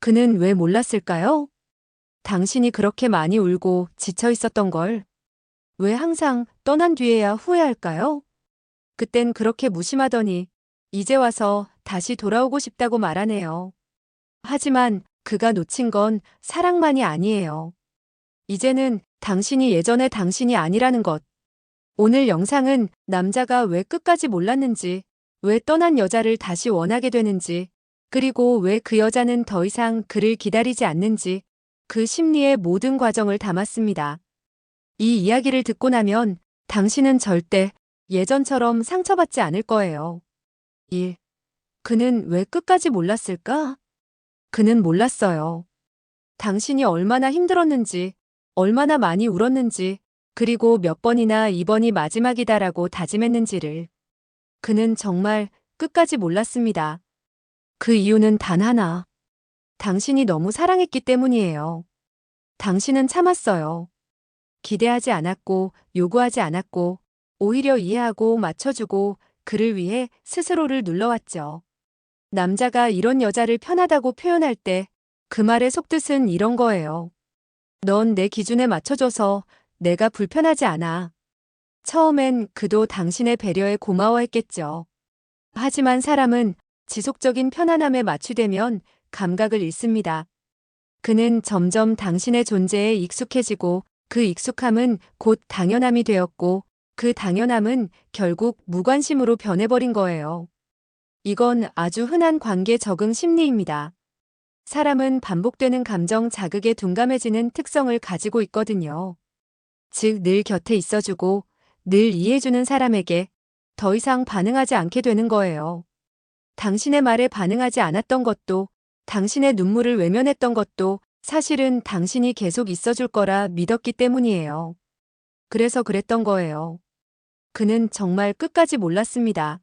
그는 왜 몰랐을까요? 당신이 그렇게 많이 울고 지쳐 있었던 걸. 왜 항상 떠난 뒤에야 후회할까요? 그땐 그렇게 무심하더니 이제 와서 다시 돌아오고 싶다고 말하네요. 하지만 그가 놓친 건 사랑만이 아니에요. 이제는 당신이 예전의 당신이 아니라는 것. 오늘 영상은 남자가 왜 끝까지 몰랐는지, 왜 떠난 여자를 다시 원하게 되는지, 그리고 왜 그 여자는 더 이상 그를 기다리지 않는지, 그 심리의 모든 과정을 담았습니다. 이 이야기를 듣고 나면 당신은 절대 예전처럼 상처받지 않을 거예요. 1. 그는 왜 끝까지 몰랐을까? 그는 몰랐어요. 당신이 얼마나 힘들었는지, 얼마나 많이 울었는지, 그리고 몇 번이나 이번이 마지막이다라고 다짐했는지를. 그는 정말 끝까지 몰랐습니다. 그 이유는 단 하나. 당신이 너무 사랑했기 때문이에요. 당신은 참았어요. 기대하지 않았고, 요구하지 않았고, 오히려 이해하고 맞춰주고 그를 위해 스스로를 눌러왔죠. 남자가 이런 여자를 편하다고 표현할 때 그 말의 속뜻은 이런 거예요. 넌 내 기준에 맞춰줘서 내가 불편하지 않아. 처음엔 그도 당신의 배려에 고마워했겠죠. 하지만 사람은 지속적인 편안함에 맞추되면 감각을 잃습니다. 그는 점점 당신의 존재에 익숙해지고 그 익숙함은 곧 당연함이 되었고 그 당연함은 결국 무관심으로 변해버린 거예요. 이건 아주 흔한 관계 적응 심리입니다. 사람은 반복되는 감정 자극에 둔감해지는 특성을 가지고 있거든요. 즉, 늘 곁에 있어주고 늘 이해해주는 사람에게 더 이상 반응하지 않게 되는 거예요. 당신의 말에 반응하지 않았던 것도, 당신의 눈물을 외면했던 것도 사실은 당신이 계속 있어줄 거라 믿었기 때문이에요. 그래서 그랬던 거예요. 그는 정말 끝까지 몰랐습니다.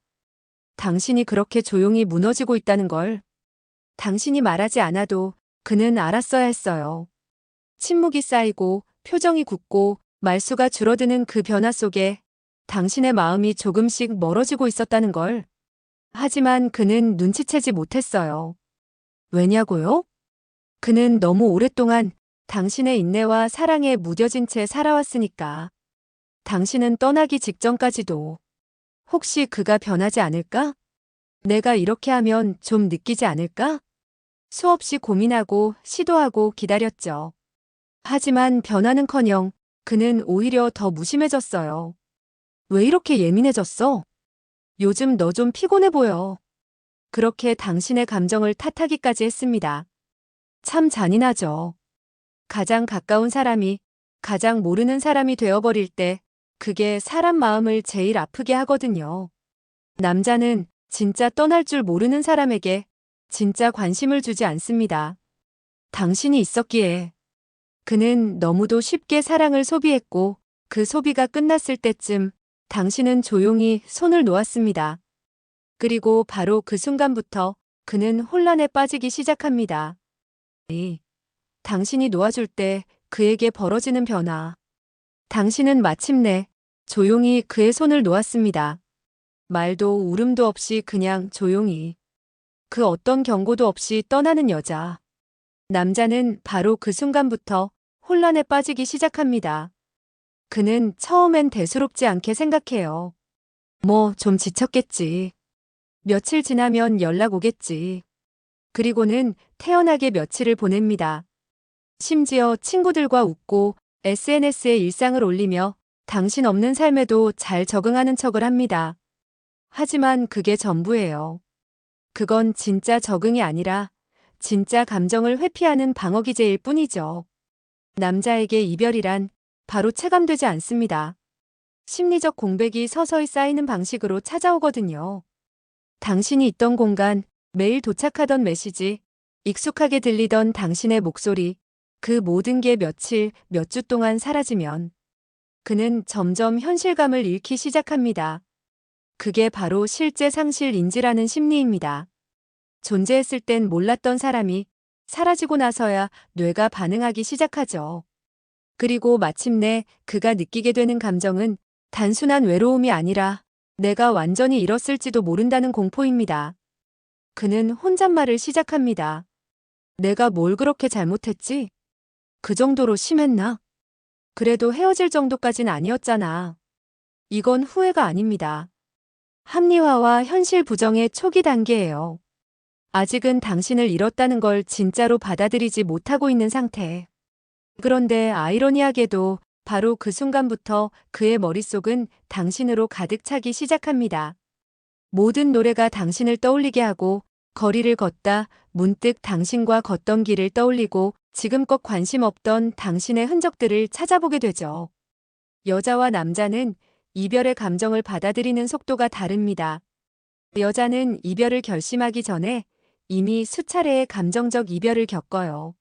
당신이 그렇게 조용히 무너지고 있다는 걸. 당신이 말하지 않아도 그는 알았어야 했어요. 침묵이 쌓이고 표정이 굳고 말수가 줄어드는 그 변화 속에 당신의 마음이 조금씩 멀어지고 있었다는 걸. 하지만 그는 눈치채지 못했어요. 왜냐고요? 그는 너무 오랫동안 당신의 인내와 사랑에 무뎌진 채 살아왔으니까. 당신은 떠나기 직전까지도 혹시 그가 변하지 않을까? 내가 이렇게 하면 좀 느끼지 않을까? 수없이 고민하고 시도하고 기다렸죠. 하지만 변화는커녕 그는 오히려 더 무심해졌어요. 왜 이렇게 예민해졌어? 요즘 너 좀 피곤해 보여. 그렇게 당신의 감정을 탓하기까지 했습니다. 참 잔인하죠. 가장 가까운 사람이 가장 모르는 사람이 되어버릴 때 그게 사람 마음을 제일 아프게 하거든요. 남자는 진짜 떠날 줄 모르는 사람에게 진짜 관심을 주지 않습니다. 당신이 있었기에. 그는 너무도 쉽게 사랑을 소비했고 그 소비가 끝났을 때쯤 당신은 조용히 손을 놓았습니다. 그리고 바로 그 순간부터 그는 혼란에 빠지기 시작합니다. 당신이 놓아줄 때 그에게 벌어지는 변화. 당신은 마침내 조용히 그의 손을 놓았습니다. 말도 울음도 없이 그냥 조용히. 그 어떤 경고도 없이 떠나는 여자. 남자는 바로 그 순간부터 혼란에 빠지기 시작합니다. 그는 처음엔 대수롭지 않게 생각해요. 뭐 좀 지쳤겠지. 며칠 지나면 연락 오겠지. 그리고는 태연하게 며칠을 보냅니다. 심지어 친구들과 웃고 SNS에 일상을 올리며 당신 없는 삶에도 잘 적응하는 척을 합니다. 하지만 그게 전부예요. 그건 진짜 적응이 아니라 진짜 감정을 회피하는 방어기제일 뿐이죠. 남자에게 이별이란 바로 체감되지 않습니다. 심리적 공백이 서서히 쌓이는 방식으로 찾아오거든요. 당신이 있던 공간, 매일 도착하던 메시지, 익숙하게 들리던 당신의 목소리, 그 모든 게 며칠, 몇 주 동안 사라지면 그는 점점 현실감을 잃기 시작합니다. 그게 바로 실제 상실 인지라는 심리입니다. 존재했을 땐 몰랐던 사람이 사라지고 나서야 뇌가 반응하기 시작하죠. 그리고 마침내 그가 느끼게 되는 감정은 단순한 외로움이 아니라 내가 완전히 잃었을지도 모른다는 공포입니다. 그는 혼잣말을 시작합니다. 내가 뭘 그렇게 잘못했지? 그 정도로 심했나? 그래도 헤어질 정도까진 아니었잖아. 이건 후회가 아닙니다. 합리화와 현실 부정의 초기 단계예요. 아직은 당신을 잃었다는 걸 진짜로 받아들이지 못하고 있는 상태. 그런데 아이러니하게도 바로 그 순간부터 그의 머릿속은 당신으로 가득 차기 시작합니다. 모든 노래가 당신을 떠올리게 하고 거리를 걷다 문득 당신과 걷던 길을 떠올리고 지금껏 관심 없던 당신의 흔적들을 찾아보게 되죠. 여자와 남자는 이별의 감정을 받아들이는 속도가 다릅니다. 여자는 이별을 결심하기 전에 이미 수차례의 감정적 이별을 겪어요.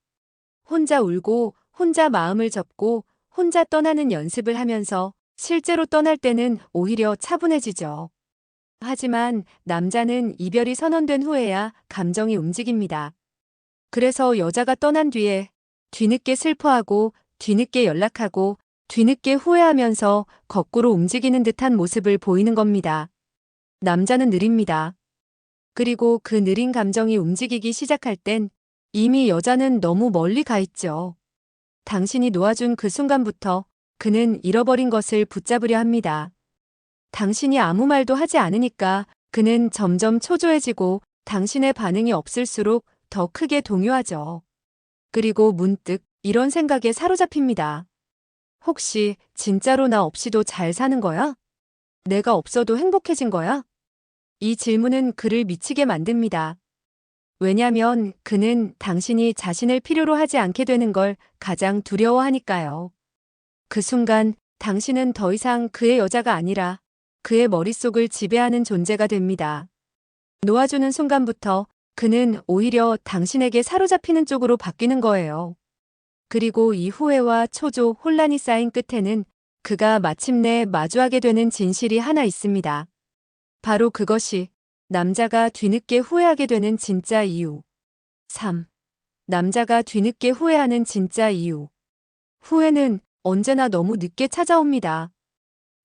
혼자 울고 혼자 마음을 접고 혼자 떠나는 연습을 하면서 실제로 떠날 때는 오히려 차분해지죠. 하지만 남자는 이별이 선언된 후에야 감정이 움직입니다. 그래서 여자가 떠난 뒤에 뒤늦게 슬퍼하고 뒤늦게 연락하고 뒤늦게 후회하면서 거꾸로 움직이는 듯한 모습을 보이는 겁니다. 남자는 느립니다. 그리고 그 느린 감정이 움직이기 시작할 땐 이미 여자는 너무 멀리 가 있죠. 당신이 놓아준 그 순간부터 그는 잃어버린 것을 붙잡으려 합니다. 당신이 아무 말도 하지 않으니까 그는 점점 초조해지고 당신의 반응이 없을수록 더 크게 동요하죠. 그리고 문득 이런 생각에 사로잡힙니다. 혹시 진짜로 나 없이도 잘 사는 거야? 내가 없어도 행복해진 거야? 이 질문은 그를 미치게 만듭니다. 왜냐면 그는 당신이 자신을 필요로 하지 않게 되는 걸 가장 두려워하니까요. 그 순간 당신은 더 이상 그의 여자가 아니라 그의 머릿속을 지배하는 존재가 됩니다. 놓아주는 순간부터 그는 오히려 당신에게 사로잡히는 쪽으로 바뀌는 거예요. 그리고 이 후회와 초조, 혼란이 쌓인 끝에는 그가 마침내 마주하게 되는 진실이 하나 있습니다. 바로 그것이 남자가 뒤늦게 후회하게 되는 진짜 이유. 3. 남자가 뒤늦게 후회하는 진짜 이유. 후회는 언제나 너무 늦게 찾아옵니다.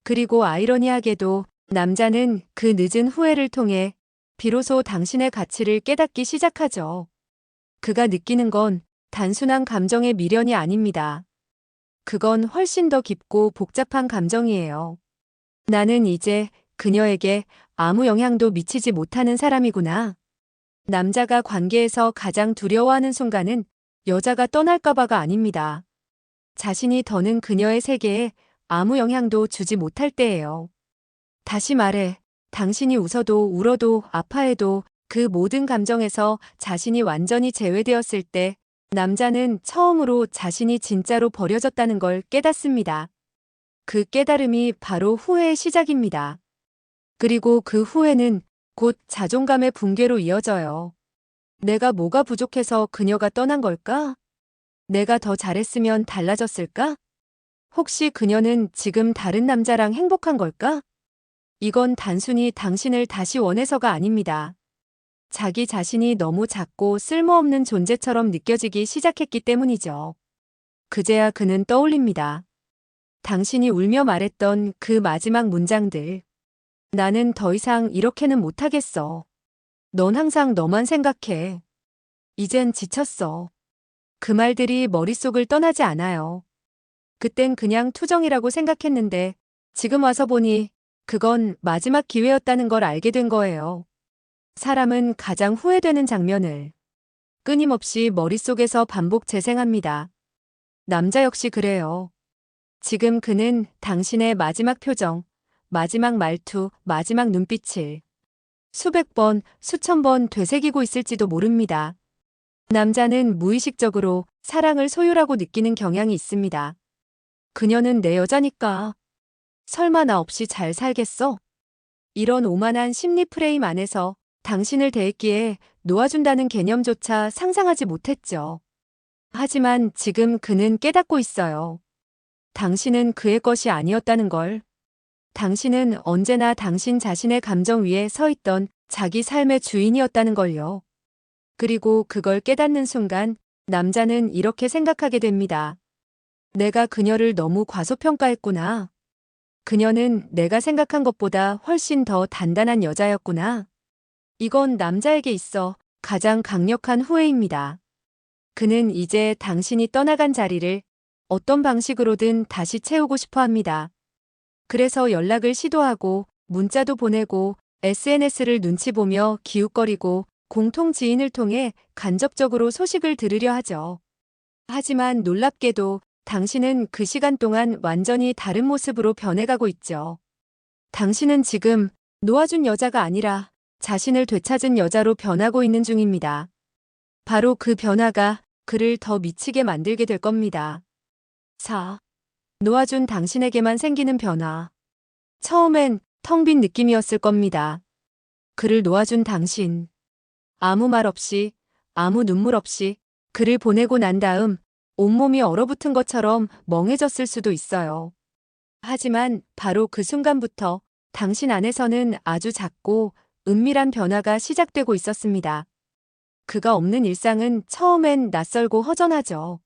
그리고 아이러니하게도 남자는 그 늦은 후회를 통해 비로소 당신의 가치를 깨닫기 시작하죠. 그가 느끼는 건 단순한 감정의 미련이 아닙니다. 그건 훨씬 더 깊고 복잡한 감정이에요. 나는 이제 그녀에게 아무 영향도 미치지 못하는 사람이구나. 남자가 관계에서 가장 두려워하는 순간은 여자가 떠날까봐가 아닙니다. 자신이 더는 그녀의 세계에 아무 영향도 주지 못할 때예요. 다시 말해, 당신이 웃어도 울어도 아파해도 그 모든 감정에서 자신이 완전히 제외되었을 때 남자는 처음으로 자신이 진짜로 버려졌다는 걸 깨닫습니다. 그 깨달음이 바로 후회의 시작입니다. 그리고 그 후회는 곧 자존감의 붕괴로 이어져요. 내가 뭐가 부족해서 그녀가 떠난 걸까? 내가 더 잘했으면 달라졌을까? 혹시 그녀는 지금 다른 남자랑 행복한 걸까? 이건 단순히 당신을 다시 원해서가 아닙니다. 자기 자신이 너무 작고 쓸모없는 존재처럼 느껴지기 시작했기 때문이죠. 그제야 그는 떠올립니다. 당신이 울며 말했던 그 마지막 문장들. 나는 더 이상 이렇게는 못하겠어. 넌 항상 너만 생각해. 이젠 지쳤어. 그 말들이 머릿속을 떠나지 않아요. 그땐 그냥 투정이라고 생각했는데 지금 와서 보니 그건 마지막 기회였다는 걸 알게 된 거예요. 사람은 가장 후회되는 장면을 끊임없이 머릿속에서 반복 재생합니다. 남자 역시 그래요. 지금 그는 당신의 마지막 표정, 마지막 말투, 마지막 눈빛을 수백 번, 수천 번 되새기고 있을지도 모릅니다. 남자는 무의식적으로 사랑을 소유라고 느끼는 경향이 있습니다. 그녀는 내 여자니까. 설마 나 없이 잘 살겠어? 이런 오만한 심리 프레임 안에서 당신을 대했기에 놓아준다는 개념조차 상상하지 못했죠. 하지만 지금 그는 깨닫고 있어요. 당신은 그의 것이 아니었다는 걸. 당신은 언제나 당신 자신의 감정 위에 서 있던 자기 삶의 주인이었다는 걸요. 그리고 그걸 깨닫는 순간 남자는 이렇게 생각하게 됩니다. 내가 그녀를 너무 과소평가했구나. 그녀는 내가 생각한 것보다 훨씬 더 단단한 여자였구나. 이건 남자에게 있어 가장 강력한 후회입니다. 그는 이제 당신이 떠나간 자리를 어떤 방식으로든 다시 채우고 싶어 합니다. 그래서 연락을 시도하고 문자도 보내고 SNS를 눈치 보며 기웃거리고 공통 지인을 통해 간접적으로 소식을 들으려 하죠. 하지만 놀랍게도 당신은 그 시간 동안 완전히 다른 모습으로 변해가고 있죠. 당신은 지금 놓아준 여자가 아니라 자신을 되찾은 여자로 변하고 있는 중입니다. 바로 그 변화가 그를 더 미치게 만들게 될 겁니다. 4. 놓아준 당신에게만 생기는 변화. 처음엔 텅 빈 느낌이었을 겁니다. 그를 놓아준 당신. 아무 말 없이, 아무 눈물 없이 그를 보내고 난 다음 온몸이 얼어붙은 것처럼 멍해졌을 수도 있어요. 하지만 바로 그 순간부터 당신 안에서는 아주 작고 은밀한 변화가 시작되고 있었습니다. 그가 없는 일상은 처음엔 낯설고 허전하죠.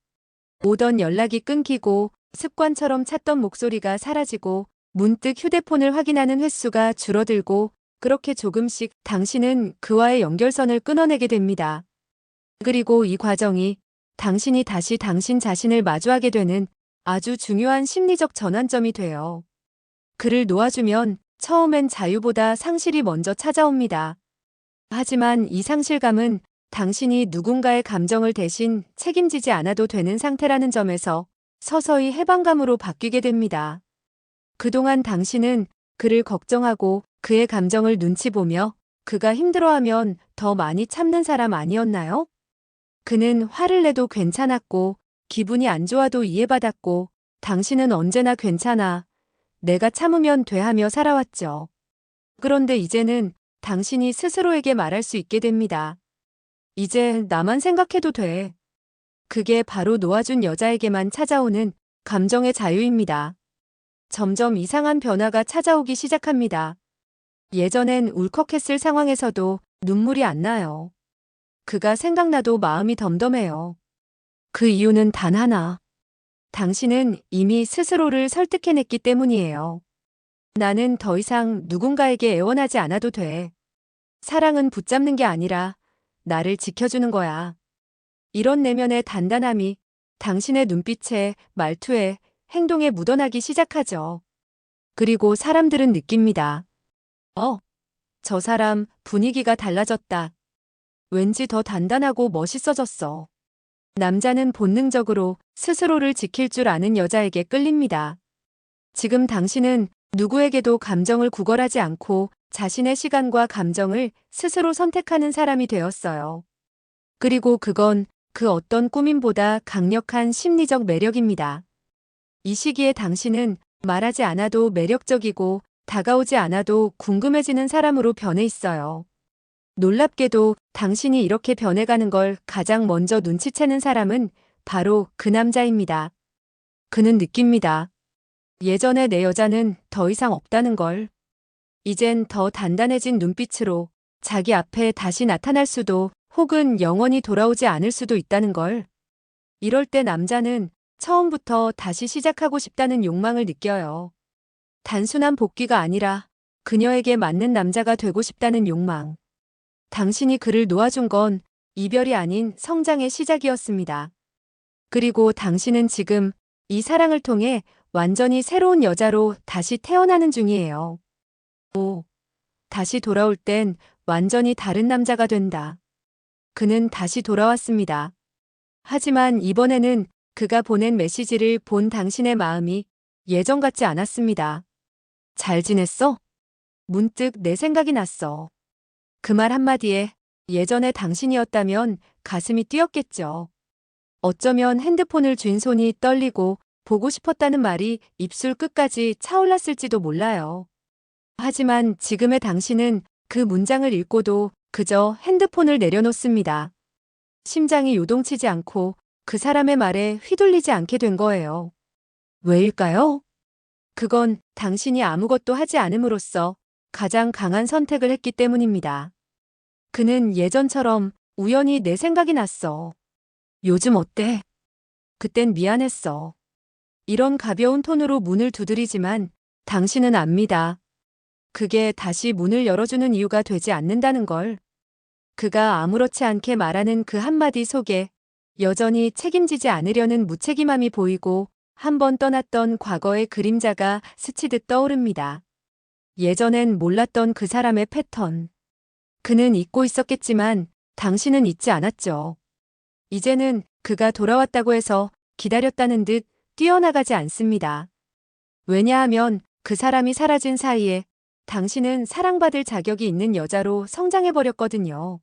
오던 연락이 끊기고 습관처럼 찾던 목소리가 사라지고 문득 휴대폰을 확인하는 횟수가 줄어들고 그렇게 조금씩 당신은 그와의 연결선을 끊어내게 됩니다. 그리고 이 과정이 당신이 다시 당신 자신을 마주하게 되는 아주 중요한 심리적 전환점이 돼요. 그를 놓아주면 처음엔 자유보다 상실이 먼저 찾아옵니다. 하지만 이 상실감은 당신이 누군가의 감정을 대신 책임지지 않아도 되는 상태라는 점에서 서서히 해방감으로 바뀌게 됩니다. 그동안 당신은 그를 걱정하고 그의 감정을 눈치 보며 그가 힘들어하면 더 많이 참는 사람 아니었나요? 그는 화를 내도 괜찮았고 기분이 안 좋아도 이해받았고 당신은 언제나 괜찮아. 내가 참으면 돼 하며 살아왔죠. 그런데 이제는 당신이 스스로에게 말할 수 있게 됩니다. 이제 나만 생각해도 돼. 그게 바로 놓아준 여자에게만 찾아오는 감정의 자유입니다. 점점 이상한 변화가 찾아오기 시작합니다. 예전엔 울컥했을 상황에서도 눈물이 안 나요. 그가 생각나도 마음이 덤덤해요. 그 이유는 단 하나. 당신은 이미 스스로를 설득해냈기 때문이에요. 나는 더 이상 누군가에게 애원하지 않아도 돼. 사랑은 붙잡는 게 아니라 나를 지켜주는 거야. 이런 내면의 단단함이 당신의 눈빛에, 말투에, 행동에 묻어나기 시작하죠. 그리고 사람들은 느낍니다. 저 사람 분위기가 달라졌다. 왠지 더 단단하고 멋있어졌어. 남자는 본능적으로 스스로를 지킬 줄 아는 여자에게 끌립니다. 지금 당신은 누구에게도 감정을 구걸하지 않고 자신의 시간과 감정을 스스로 선택하는 사람이 되었어요. 그리고 그건 그 어떤 꾸밈보다 강력한 심리적 매력입니다. 이 시기에 당신은 말하지 않아도 매력적이고 다가오지 않아도 궁금해지는 사람으로 변해 있어요. 놀랍게도 당신이 이렇게 변해가는 걸 가장 먼저 눈치채는 사람은 바로 그 남자입니다. 그는 느낍니다. 예전에 내 여자는 더 이상 없다는 걸. 이젠 더 단단해진 눈빛으로 자기 앞에 다시 나타날 수도 혹은 영원히 돌아오지 않을 수도 있다는 걸. 이럴 때 남자는 처음부터 다시 시작하고 싶다는 욕망을 느껴요. 단순한 복귀가 아니라 그녀에게 맞는 남자가 되고 싶다는 욕망. 당신이 그를 놓아준 건 이별이 아닌 성장의 시작이었습니다. 그리고 당신은 지금 이 사랑을 통해 완전히 새로운 여자로 다시 태어나는 중이에요. 다시 돌아올 땐 완전히 다른 남자가 된다. 그는 다시 돌아왔습니다. 하지만 이번에는 그가 보낸 메시지를 본 당신의 마음이 예전 같지 않았습니다. 잘 지냈어? 문득 내 생각이 났어. 그 말 한마디에 예전의 당신이었다면 가슴이 뛰었겠죠. 어쩌면 핸드폰을 쥔 손이 떨리고 보고 싶었다는 말이 입술 끝까지 차올랐을지도 몰라요. 하지만 지금의 당신은 그 문장을 읽고도 그저 핸드폰을 내려놓습니다. 심장이 요동치지 않고 그 사람의 말에 휘둘리지 않게 된 거예요. 왜일까요? 그건 당신이 아무것도 하지 않음으로써 가장 강한 선택을 했기 때문입니다. 그는 예전처럼 우연히 내 생각이 났어. 요즘 어때? 그땐 미안했어. 이런 가벼운 톤으로 문을 두드리지만 당신은 압니다. 그게 다시 문을 열어주는 이유가 되지 않는다는 걸. 그가 아무렇지 않게 말하는 그 한마디 속에 여전히 책임지지 않으려는 무책임함이 보이고 한 번 떠났던 과거의 그림자가 스치듯 떠오릅니다. 예전엔 몰랐던 그 사람의 패턴. 그는 잊고 있었겠지만 당신은 잊지 않았죠. 이제는 그가 돌아왔다고 해서 기다렸다는 듯 뛰어나가지 않습니다. 왜냐하면 그 사람이 사라진 사이에 당신은 사랑받을 자격이 있는 여자로 성장해버렸거든요.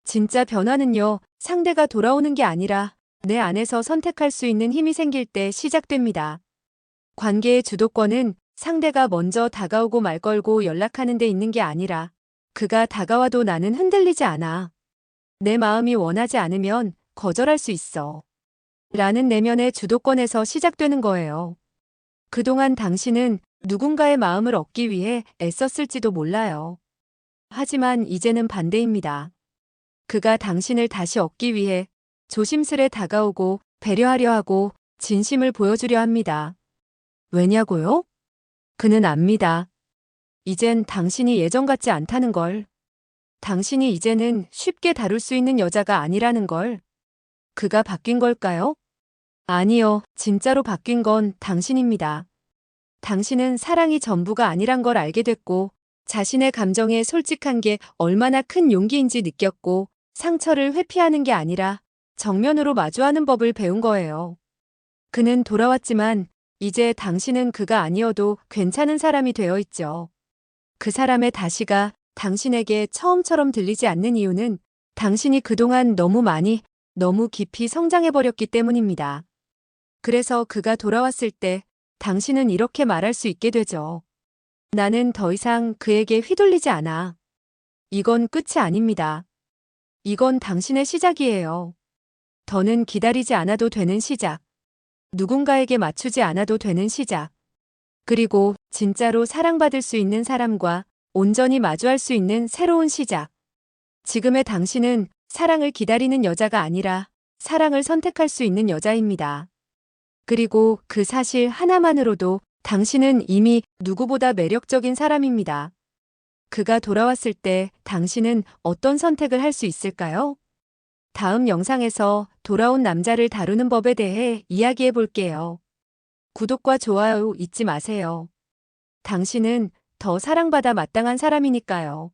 진짜 변화는요, 상대가 돌아오는 게 아니라 내 안에서 선택할 수 있는 힘이 생길 때 시작됩니다. 관계의 주도권은 상대가 먼저 다가오고 말 걸고 연락하는 데 있는 게 아니라 그가 다가와도 나는 흔들리지 않아. 내 마음이 원하지 않으면 거절할 수 있어. 라는 내면의 주도권에서 시작되는 거예요. 그동안 당신은 누군가의 마음을 얻기 위해 애썼을지도 몰라요. 하지만 이제는 반대입니다. 그가 당신을 다시 얻기 위해 조심스레 다가오고 배려하려 하고 진심을 보여주려 합니다. 왜냐고요? 그는 압니다. 이젠 당신이 예전 같지 않다는 걸. 당신이 이제는 쉽게 다룰 수 있는 여자가 아니라는 걸. 그가 바뀐 걸까요? 아니요, 진짜로 바뀐 건 당신입니다. 당신은 사랑이 전부가 아니란 걸 알게 됐고, 자신의 감정에 솔직한 게 얼마나 큰 용기인지 느꼈고, 상처를 회피하는 게 아니라 정면으로 마주하는 법을 배운 거예요. 그는 돌아왔지만, 이제 당신은 그가 아니어도 괜찮은 사람이 되어 있죠. 그 사람의 다시가 당신에게 처음처럼 들리지 않는 이유는 당신이 그동안 너무 깊이 성장해버렸기 때문입니다. 그래서 그가 돌아왔을 때 당신은 이렇게 말할 수 있게 되죠. 나는 더 이상 그에게 휘둘리지 않아. 이건 끝이 아닙니다. 이건 당신의 시작이에요. 더는 기다리지 않아도 되는 시작. 누군가에게 맞추지 않아도 되는 시작. 그리고 진짜로 사랑받을 수 있는 사람과 온전히 마주할 수 있는 새로운 시작. 지금의 당신은 사랑을 기다리는 여자가 아니라 사랑을 선택할 수 있는 여자입니다. 그리고 그 사실 하나만으로도 당신은 이미 누구보다 매력적인 사람입니다. 그가 돌아왔을 때 당신은 어떤 선택을 할 수 있을까요? 다음 영상에서 돌아온 남자를 다루는 법에 대해 이야기해 볼게요. 구독과 좋아요 잊지 마세요. 당신은 더 사랑받아 마땅한 사람이니까요.